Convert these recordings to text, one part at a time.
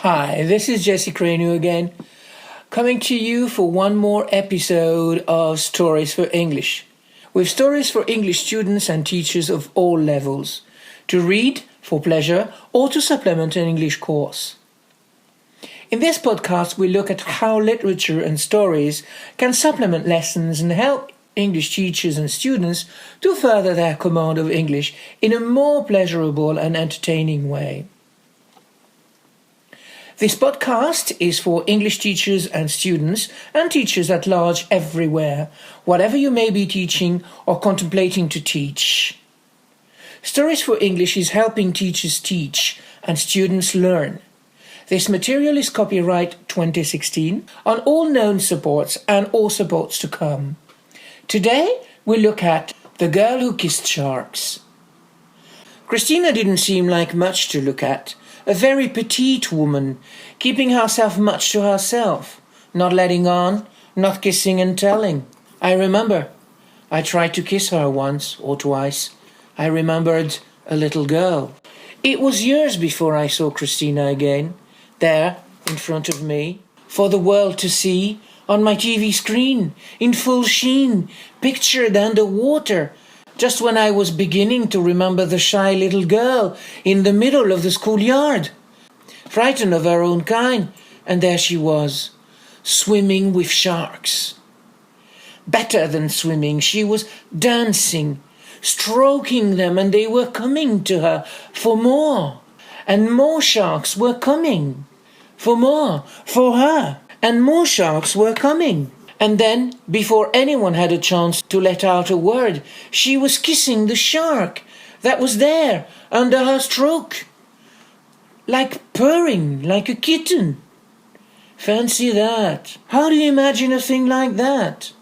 Hi, this is Jesse Cranio again, coming to you for one more episode of Stories for English, with stories for English students and teachers of all levels, to read for pleasure or to supplement an English course. In this podcast, we look at how literature and stories can supplement lessons and help English teachers and students to further their command of English in a more pleasurable and entertaining way. This podcast is for English teachers and students and teachers at large everywhere, whatever you may be teaching or contemplating to teach. Stories for English is helping teachers teach and students learn. This material is copyright 2016 on all known supports and all supports to come. Today we look at The Girl Who Kissed Sharks. Christina didn't seem like much to look at. A very petite woman, keeping herself much to herself, not letting on, not kissing and telling. I remember I tried to kiss her once or twice. I remembered a little girl. It was years before I saw Christina again, there in front of me, for the world to see, on my TV screen, in full sheen, pictured underwater, just when I was beginning to remember the shy little girl in the middle of the schoolyard, frightened of her own kind, and there she was, swimming with sharks. Better than swimming, she was dancing, stroking them, and they were coming to her for more, and more sharks were coming, for more, for her, and more sharks were coming. And then, before anyone had a chance to let out a word, she was kissing the shark that was there under her stroke. Like purring, like a kitten. Fancy that. How do you imagine a thing like that?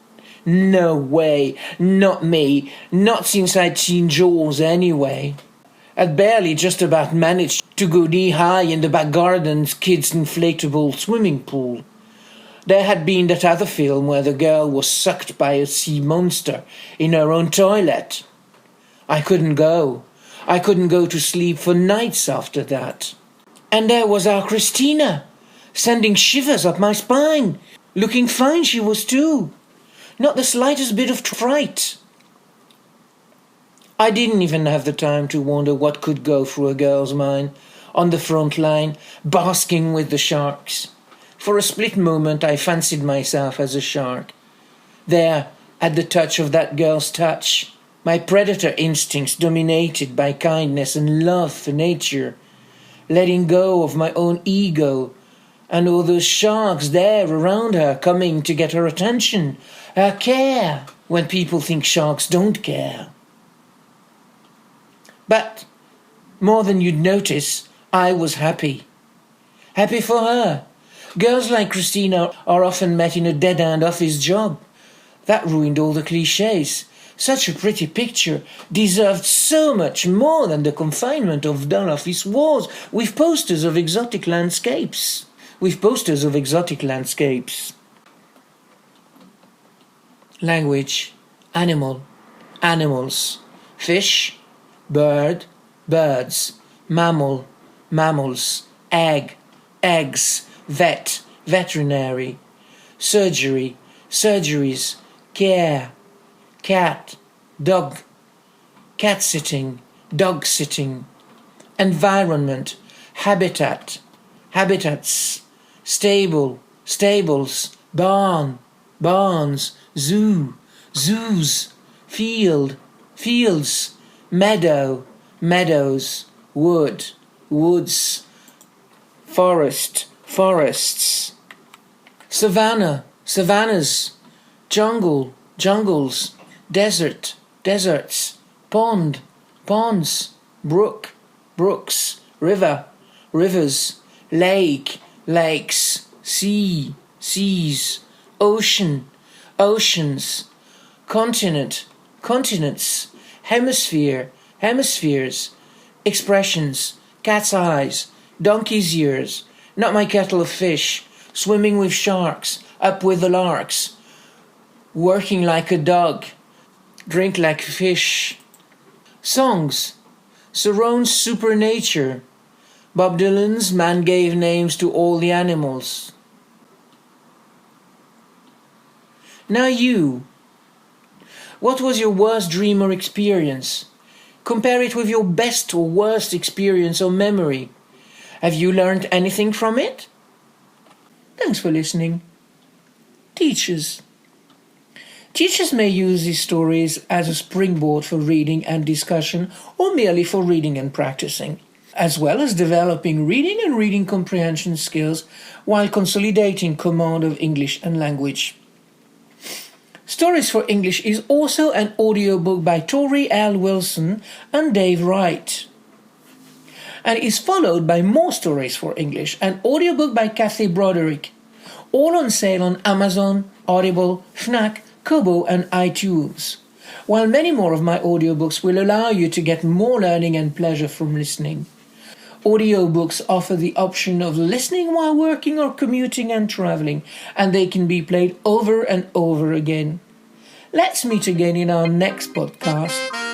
No way, not me, not since I'd seen Jaws anyway. I'd barely just about managed to go knee-high in the back garden's kids' inflatable swimming pool. There had been that other film where the girl was sucked by a sea monster in her own toilet. I couldn't go. I couldn't go to sleep for nights after that. And there was our Christina, sending shivers up my spine. Looking fine she was too. Not the slightest bit of fright. I didn't even have the time to wonder what could go through a girl's mind on the front line, basking with the sharks. For a split moment I fancied myself as a shark. There, at the touch of that girl's touch, my predator instincts dominated by kindness and love for nature, letting go of my own ego, and all those sharks there around her coming to get her attention, her care, when people think sharks don't care. But, more than you'd notice, I was happy. Happy for her. Girls like Christina are often met in a dead-end office job. That ruined all the clichés. Such a pretty picture deserved so much more than the confinement of dull office walls with posters of exotic landscapes. Language, animal, animals, fish, bird, birds, mammal, mammals, egg, eggs, vet, veterinary, surgery, surgeries, care, cat, dog, cat sitting, dog sitting, environment, habitat, habitats, stable, stables, barn, barns, zoo, zoos, field, fields, meadow, meadows, wood, woods, forest, forests, savannah, savannas, jungle, jungles, desert, deserts, pond, ponds, brook, brooks, river, rivers, lake, lakes, sea, seas, ocean, oceans, continent, continents, hemisphere, hemispheres, expressions, cat's eyes, donkey's ears, not my kettle of fish, swimming with sharks, up with the larks, working like a dog, drink like fish. Songs, surround supernature, Bob Dylan's Man Gave Names to All the Animals. Now you. What was your worst dream or experience? Compare it with your best or worst experience or memory. Have you learned anything from it? Thanks for listening. Teachers. Teachers may use these stories as a springboard for reading and discussion, or merely for reading and practicing, as well as developing reading and reading comprehension skills while consolidating command of English and language. Stories for English is also an audiobook by Tori L. Wilson and Dave Wright, and is followed by More Stories for English, an audiobook by Kathy Broderick, all on sale on Amazon, Audible, Fnac, Kobo and iTunes, while many more of my audiobooks will allow you to get more learning and pleasure from listening. Audiobooks offer the option of listening while working or commuting and traveling, and they can be played over and over again. Let's meet again in our next podcast.